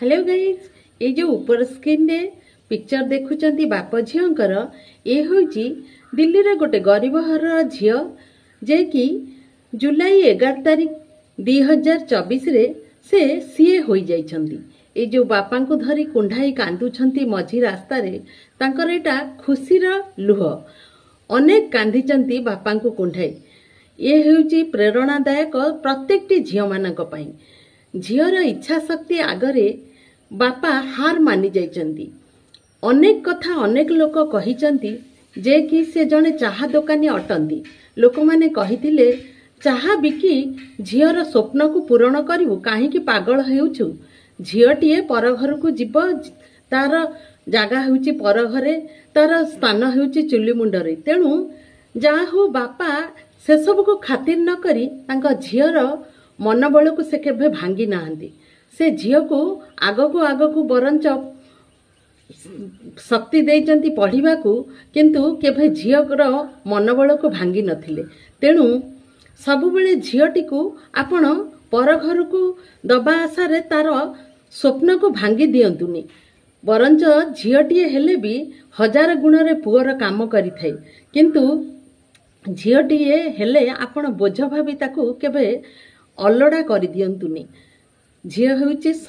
Hello guys ये जो ऊपर स्क्रीन रे पिक्चर देखुचंती बाप झीओंकर ये होची दिल्ली रे गोटे गरीब घर झीओ जे कि जुलाई 11 तारीख 2024 रे से सीए होई जाइछंती। ये जो बापा को धरी कुंढाई कांदुछंती मझी रास्ता रे तांकर एटा खुशीर लुह अनेक कांदिचंती बापा को कुंढाई। ये हेउची प्रेरणादायक प्रत्येकटी झीओ मानक पई। झीओर इच्छा शक्ति आगरे बापा हार मानि जाइछंती। अनेक कथा अनेक लोक कहिचंती जे कि से जने चाहा दुकानी अटंती। लोक माने कहिथिले चाहा बिकी झीओर स्वप्न को पूरण करिवु काहे कि पागल हेउछु। झीओटीए पर घर को जीव तार जागा हेउची पर घरे तार स्थान हेउची चुली मुंडरे। तेणु जा हो बापा से सब को खातिर न करी तांका झीओर मनोबल को से केबे भांगी नाहंती। से झीओ को आगको बरंच शक्ति देइचंती पढ़िबा को किंतु केबे झीओर मनोबल को भांगी नथिले। तेणु सब बेले झीओटी को आपण पर घर को दबा आशा रे तार स्वप्न को भांगी दियंतुनी। बरंच झीओटीए हेले भी हजार गुण रे पुअर काम करि थाई किंतु झीओटीए हेले आपण बोझ भाबी ताकू केबे अलड़ा कर दियंतुनी। झीओ हेउची